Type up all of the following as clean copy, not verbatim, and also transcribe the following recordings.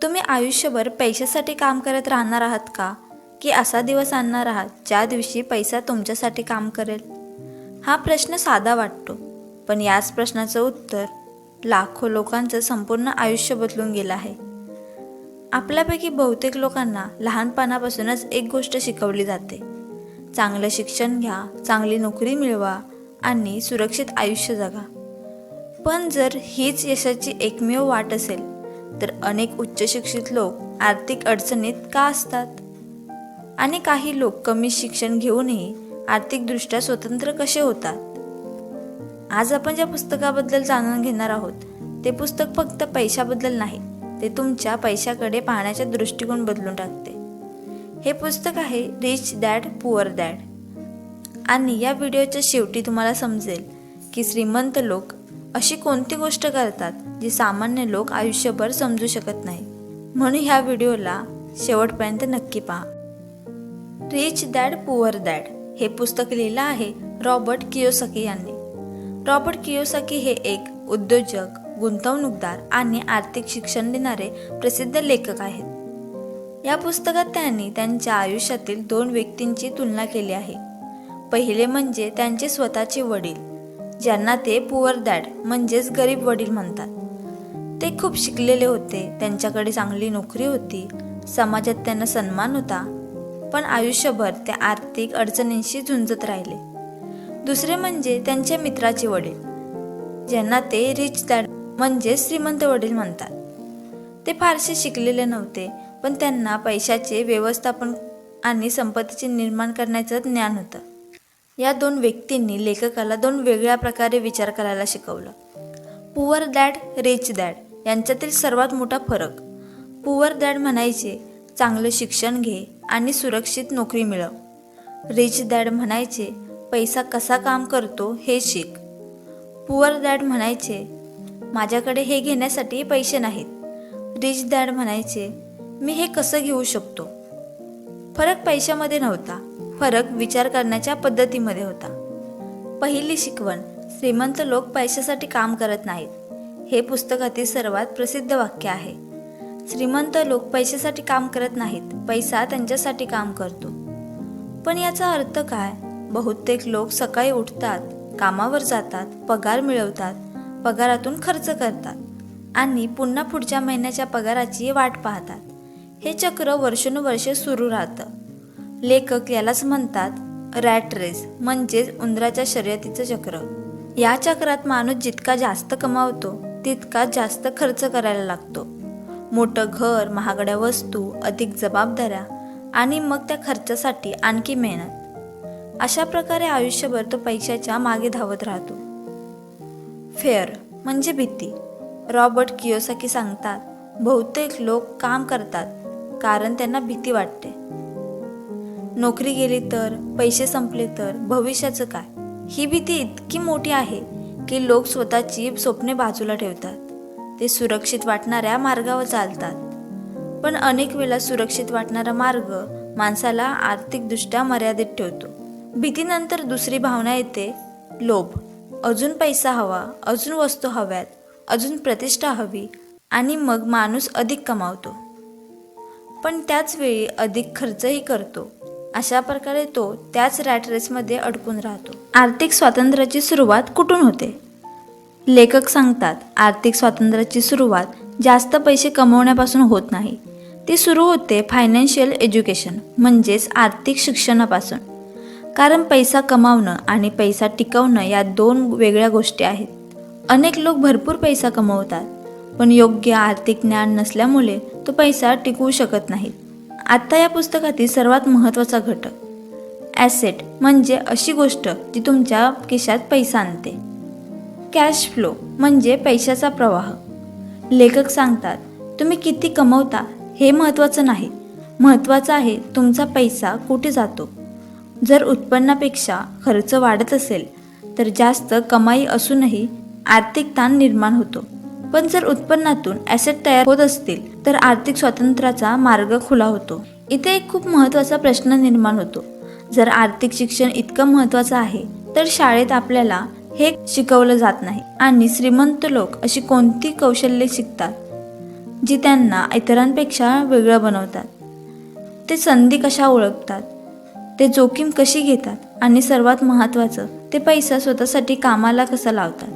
तुम्ही आयुष्यभर पैशासाठी काम करत राहणार आहात का? की असा दिवस आणणार आहात ज्या दिवशी पैसा तुमच्यासाठी काम करेल? हा प्रश्न साधा वाटतो, पण याच प्रश्नाचं उत्तर लाखो लोकांचं संपूर्ण आयुष्य बदलून गेलं आहे. आपल्यापैकी बहुतेक लोकांना लहानपणापासूनच एक गोष्ट शिकवली जाते: चांगलं शिक्षण घ्या, चांगली नोकरी मिळवा आणि सुरक्षित आयुष्य जगा. पण जर हीच यशाची एकमेव वाट असेल, तर अनेक उच्च शिक्षित लोक आर्थिक अडचणीत का असतात? आणि काही लोक कमी शिक्षण घेऊनही आर्थिकदृष्ट्या स्वतंत्र कसे होतात? आज आपण ज्या पुस्तकाबद्दल जाणून घेणार आहोत, ते पुस्तक फक्त पैशाबद्दल नाही, ते तुमच्या पैशाकडे पाहण्याचा दृष्टिकोन बदलून टाकते. हे पुस्तक आहे रिच डॅड पुअर डॅड. आणि या व्हिडिओच्या शेवटी तुम्हाला समजेल की श्रीमंत लोक अशी कोणती गोष्ट करतात जी सामान्य लोक आयुष्यभर समजू शकत नाही. म्हणून ह्या व्हिडिओला शेवटपर्यंत नक्की पहा. रिच डॅड पुअर डॅड हे पुस्तक लिहिलं आहे रॉबर्ट कियोसाकी यांनी. रॉबर्ट कियोसाकी हे एक उद्योजक, गुंतवणूकदार आणि आर्थिक शिक्षण देणारे प्रसिद्ध लेखक आहेत. या पुस्तकात त्यांनी त्यांच्या आयुष्यातील 2 व्यक्तींची तुलना केली आहे. पहिले म्हणजे त्यांचे स्वतःचे वडील, ज्यांना ते पुअर डॅड म्हणजेच गरीब वडील म्हणतात. ते खूप शिकलेले होते, त्यांच्याकडे चांगली नोकरी होती, समाजात त्यांना सन्मान होता, पण आयुष्यभर ते आर्थिक अडचणींशी झुंजत राहिले. दुसरे म्हणजे त्यांच्या मित्राचे वडील, ज्यांना ते रिच डॅड म्हणजे श्रीमंत वडील म्हणतात. ते फारसे शिकलेले नव्हते, पण त्यांना पैशाचे व्यवस्थापन आणि संपत्तीचे निर्माण करण्याचं ज्ञान होतं. या 2 व्यक्तींनी लेखकाला 2 वेगळ्या प्रकारे विचार करायला शिकवलं. पुअर डॅड, रिच डॅड यांच्यातील सर्वात मोठा फरक: पुअर डॅड म्हणायचे, चांगलं शिक्षण घे आणि सुरक्षित नोकरी मिळव. रिच डॅड म्हणायचे, पैसा कसा काम करतो हे शिक. पुअर डॅड म्हणायचे, माझ्याकडे हे घेण्यासाठी पैसे नाहीत. रिच डॅड म्हणायचे, मी हे कसं घेऊ शकतो. फरक पैशामध्ये नव्हता, फरक विचार करण्याच्या पद्धतीमध्ये होता. पहिली शिकवण: श्रीमंत लोक पैशासाठी काम करत नाहीत. हे पुस्तकातील सर्वात प्रसिद्ध वाक्य आहे. श्रीमंत लोक पैशासाठी काम करत नाहीत, पैसा त्यांच्यासाठी काम करतो. पण याचा अर्थ काय? बहुतेक लोक सकाळी उठतात, कामावर जातात, पगार मिळवतात, पगारातून खर्च करतात आणि पुन्हा पुढच्या महिन्याच्या पगाराची वाट पाहतात. हे चक्र वर्षानुवर्षे सुरू राहतं. लेखक यालाच म्हणतात रॅट रेस, म्हणजेच उंदराच्या शर्यतीचं चक्र. या चक्रात माणूस जितका जास्त कमावतो, तितका जास्त खर्च करायला लागतो. मोठं घर, महागड्या वस्तू, अधिक जबाबदाऱ्या आणि मग त्या खर्चासाठी आणखी मेहनत. अशा प्रकारे आयुष्यभर तो पैशाच्या मागे धावत राहतो. फेअर म्हणजे भीती. रॉबर्ट कियोसाकी सांगतात, बहुतेक लोक काम करतात कारण त्यांना भीती वाटते. नोकरी गेली तर, पैसे संपले तर, भविष्याचं काय? ही भीती इतकी मोठी आहे की लोक स्वतःची स्वप्ने बाजूला ठेवतात. ते सुरक्षित वाटणाऱ्या मार्गावर चालतात. पण अनेक वेळा सुरक्षित वाटणारा मार्ग माणसाला आर्थिकदृष्ट्या मर्यादित ठेवतो. भीतीनंतर दुसरी भावना येते, लोभ. अजून पैसा हवा, अजून वस्तू हव्यात, अजून प्रतिष्ठा हवी आणि मग माणूस अधिक कमावतो, पण त्याच वेळी अधिक खर्चही करतो. अशा प्रकारे तो त्याच रॅट रेसमध्ये अडकून राहतो. आर्थिक स्वातंत्र्याची सुरुवात कुठून होते? लेखक सांगतात, आर्थिक स्वातंत्र्याची सुरुवात जास्त पैसे कमवण्यापासून होत नाही. ती सुरू होते फायनान्शियल एज्युकेशन म्हणजेच आर्थिक शिक्षणापासून. कारण पैसा कमावणं आणि पैसा टिकवणं या 2 वेगळ्या गोष्टी आहेत. अनेक लोक भरपूर पैसा कमवतात, पण योग्य आर्थिक ज्ञान नसल्यामुळे तो पैसा टिकवू शकत नाहीत. आता या पुस्तकातील सर्वात महत्त्वाचा घटक: ॲसेट म्हणजे अशी गोष्ट जी तुमच्या खिशात पैसा आणते. कॅश फ्लो म्हणजे पैशाचा प्रवाह. लेखक सांगतात, तुम्ही किती कमवता हे महत्त्वाचं नाही, महत्त्वाचं आहे तुमचा पैसा कुठे जातो. जर उत्पन्नापेक्षा खर्च वाढत असेल तर जास्त कमाई असूनही आर्थिक ताण निर्माण होतो. पण जर उत्पन्नातून ॲसेट तयार होत असतील तर आर्थिक स्वातंत्र्याचा मार्ग खुला होतो. इथे एक खूप महत्त्वाचा प्रश्न निर्माण होतो. जर आर्थिक शिक्षण इतकं महत्त्वाचं आहे तर शाळेत आपल्याला हे शिकवलं जात नाही आणि श्रीमंत लोक अशी कोणती कौशल्ये शिकतात? जी त्यांना इतरांपेक्षा वेगळं बनवतात. ते संधी कशा ओळखतात, ते जोखीम कशी घेतात आणि सर्वात महत्त्वाचं ते पैसा स्वतःसाठी कामाला कसा लावतात.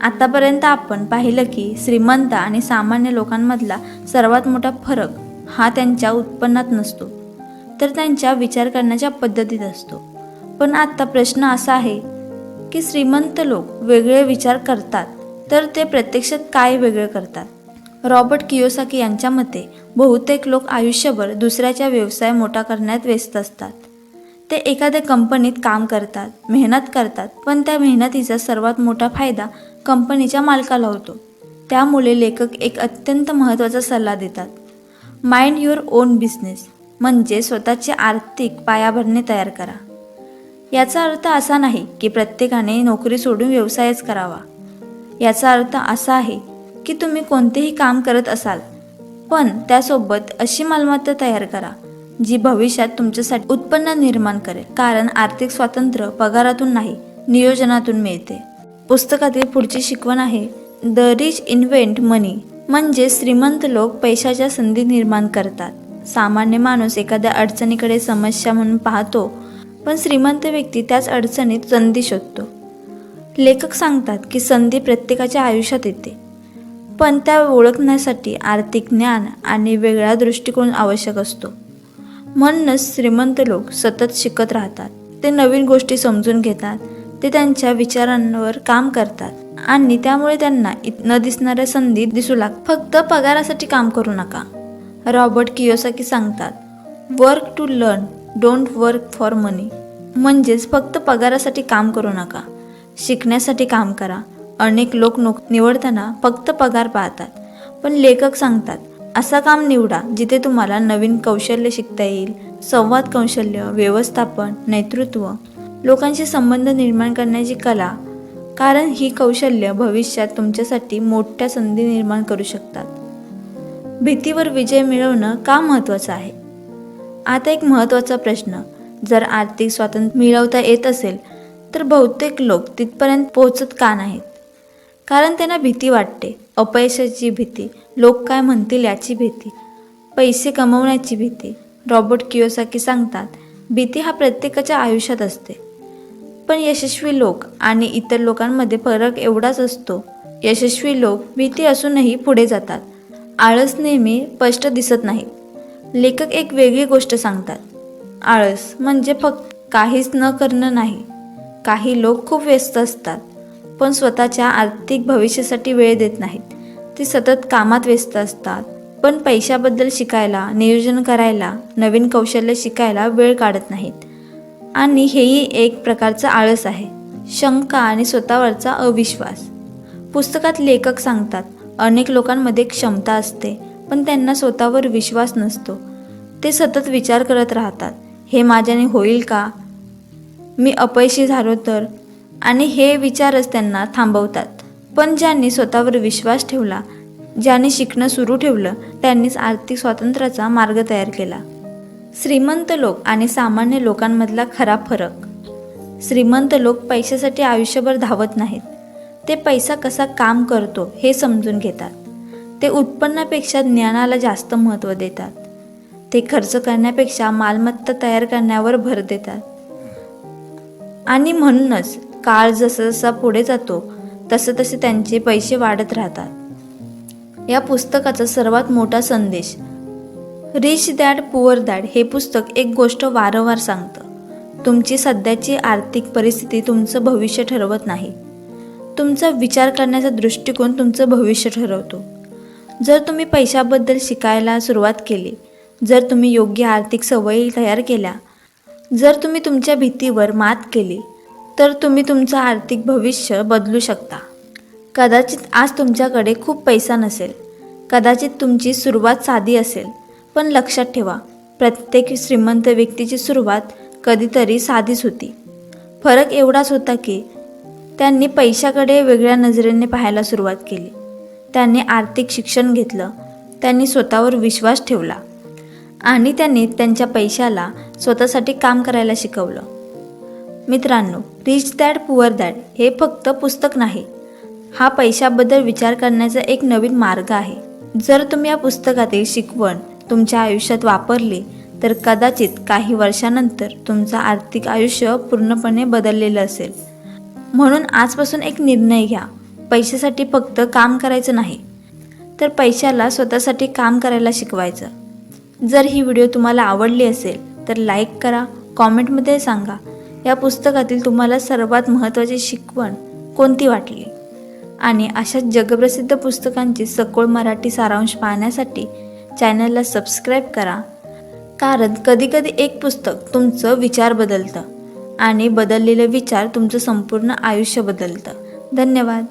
आतापर्यंत आपण पाहिलं की श्रीमंत आणि सामान्य लोकांमधला सर्वात मोठा फरक हा त्यांच्या उत्पन्नात नसतो, तर त्यांच्या विचार करण्याच्या पद्धतीत असतो. पण आता प्रश्न असा आहे की श्रीमंत लोक वेगळे विचार करतात, तर ते प्रत्यक्षात काय वेगळे करतात. रॉबर्ट कियोसाकी यांच्या मते बहुतेक लोक आयुष्यभर दुसऱ्याचा व्यवसाय मोठा करण्यात व्यस्त असतात. ते एखाद्या कंपनीत काम करतात, मेहनत करतात, पण त्या मेहनतीचा सर्वात मोठा फायदा कंपनीच्या मालकाला होतो. त्यामुळे लेखक एक अत्यंत महत्त्वाचा सल्ला देतात, माइंड युअर ओन बिझनेस, म्हणजे स्वतःचे आर्थिक पायाभरणी तयार करा. याचा अर्थ असा नाही की प्रत्येकाने नोकरी सोडून व्यवसायच करावा. याचा अर्थ असा आहे की तुम्ही कोणतेही काम करत असाल, पण त्यासोबत अशी मालमत्ता तयार करा जी भविष्यात तुमच्यासाठी उत्पन्न निर्माण करेल. कारण आर्थिक स्वातंत्र्य पगारातून नाही, नियोजनातून मिळते. पुस्तकातील पुढची शिकवण आहे, द रिच इन्व्हेंट मनी, म्हणजे श्रीमंत लोक पैशाच्या संधी निर्माण करतात. सामान्य माणूस एखाद्या अडचणीकडे समस्या म्हणून पाहतो, पण श्रीमंत व्यक्ती त्याच अडचणीत संधी शोधतो. लेखक सांगतात की संधी प्रत्येकाच्या आयुष्यात येते, पण त्या ओळखण्यासाठी आर्थिक ज्ञान आणि वेगळा दृष्टिकोन आवश्यक असतो. म्हणूनच श्रीमंत लोक सतत शिकत राहतात. ते नवीन गोष्टी समजून घेतात, ते त्यांच्या विचारांवर काम करतात आणि त्यामुळे त्यांना न दिसणाऱ्या संधी दिसू लागतात. फक्त पगारासाठी काम करू नका. रॉबर्ट कियोसाकी सांगतात, work to learn, don't work for money, म्हणजेच फक्त पगारासाठी काम करू नका, शिकण्यासाठी काम करा. अनेक लोक निवडताना फक्त पगार पाहतात, पण लेखक सांगतात असं काम निवडा जिथे तुम्हाला नवीन कौशल्य शिकता येईल, संवाद कौशल्य, व्यवस्थापन, नेतृत्व, लोकांशी संबंध निर्माण करण्याची कला, कारण ही कौशल्य भविष्यात तुमच्यासाठी मोठ्या संधी निर्माण करू शकतात. भीतीवर विजय मिळवणं का महत्त्वाचं आहे? आता एक महत्त्वाचा प्रश्न, जर आर्थिक स्वातंत्र्य मिळवता येत असेल तर बहुतेक लोक तिथपर्यंत पोहोचत का नाहीत? कारण त्यांना भीती वाटते. अपयशाची भीती, लोक काय म्हणतील याची भीती, पैसे कमवण्याची भीती. रॉबर्ट कियोसाकी सांगतात, भीती हा प्रत्येकाच्या आयुष्यात असते, पण यशस्वी लोक आणि इतर लोकांमध्ये फरक एवढाच असतो. यशस्वी लोक भीती असूनही पुढे जातात. आळस नेहमी स्पष्ट दिसत नाही. लेखक एक वेगळी गोष्ट सांगतात, आळस म्हणजे फक्त काहीच न करणं नाही. काही लोक खूप व्यस्त असतात, पण स्वतःच्या आर्थिक भविष्यासाठी वेळ देत नाहीत. ते सतत कामात व्यस्त असतात, पण पैशाबद्दल शिकायला, नियोजन करायला, नवीन कौशल्य शिकायला वेळ काढत नाहीत. आणि हेही एक प्रकारचा आळस आहे, शंका आणि स्वतःवरचा अविश्वास. पुस्तकात लेखक सांगतात, अनेक लोकांमध्ये क्षमता असते, पण त्यांना स्वतःवर विश्वास नसतो. ते सतत विचार करत राहतात, हे माझ्याने होईल का? मी अपयशी झालो तर? आणि हे विचारच त्यांना थांबवतात. पण ज्यांनी स्वतःवर विश्वास ठेवला, ज्यांनी शिकणं सुरू ठेवलं, त्यांनीच आर्थिक स्वातंत्र्याचा मार्ग तयार केला. श्रीमंत लोक आणि सामान्य लोकांमधला खरा फरक. श्रीमंत लोक पैशासाठी आयुष्यभर धावत नाहीत. ते पैसा कसा काम करतो हे समजून घेतात. ते उत्पन्नापेक्षा ज्ञानाला जास्त महत्त्व देतात. ते खर्च करण्यापेक्षा मालमत्ता तयार करण्यावर भर देतात. आणि म्हणूनच काळ जसा पुढे जातो तसे त्यांचे पैसे वाढत राहतात. या पुस्तकाचा सर्वात मोठा संदेश, रिच डॅड पुअर डॅड हे पुस्तक एक गोष्ट वारंवार सांगतं, तुमची सध्याची आर्थिक परिस्थिती तुमचं भविष्य ठरवत नाही. तुमचा विचार करण्याचा दृष्टिकोन तुमचं भविष्य ठरवतो. जर तुम्ही पैशाबद्दल शिकायला सुरुवात केली, जर तुम्ही योग्य आर्थिक सवयी तयार केल्या, जर तुम्ही तुमच्या भीतीवर मात केली, तर तुम्ही तुमचं आर्थिक भविष्य बदलू शकता. कदाचित आज तुमच्याकडे खूप पैसा नसेल, कदाचित तुमची सुरुवात साधी असेल, पण लक्षात ठेवा, प्रत्येक श्रीमंत व्यक्तीची सुरुवात कधीतरी साधीच होती. फरक एवढाच होता की त्यांनी पैशाकडे वेगळ्या नजरेने पाहायला सुरुवात केली. त्यांनी आर्थिक शिक्षण घेतलं, त्यांनी स्वतःवर विश्वास ठेवला आणि त्यांनी त्यांच्या पैशाला स्वतःसाठी काम करायला शिकवलं. मित्रांनो, रिच डॅड पुअर डॅड हे फक्त पुस्तक नाही, हा पैशाबद्दल विचार करण्याचा एक नवीन मार्ग आहे. जर तुम्ही या पुस्तकातील शिकवण तुमच्या आयुष्यात वापरली तर कदाचित काही वर्षानंतर तुमचं आर्थिक आयुष्य पूर्णपणे बदललेलं असेल. म्हणून आजपासून एक निर्णय घ्या. पैशासाठी फक्त काम करायचं नाही, तर पैशाला स्वतःसाठी काम करायला शिकवायचं. जर ही व्हिडिओ तुम्हाला आवडली असेल तर लाईक करा, कॉमेंटमध्ये सांगा या पुस्तकातील तुम्हाला सर्वात महत्त्वाची शिकवण कोणती वाटली. आणि अशा जगप्रसिद्ध पुस्तकांची सखोल मराठी सारांश पाहण्यासाठी चॅनलला सबस्क्राईब करा. कारण कधीकधी एक पुस्तक तुमचं विचार बदलतं आणि बदललेले विचार तुमचं संपूर्ण आयुष्य बदलतं. धन्यवाद.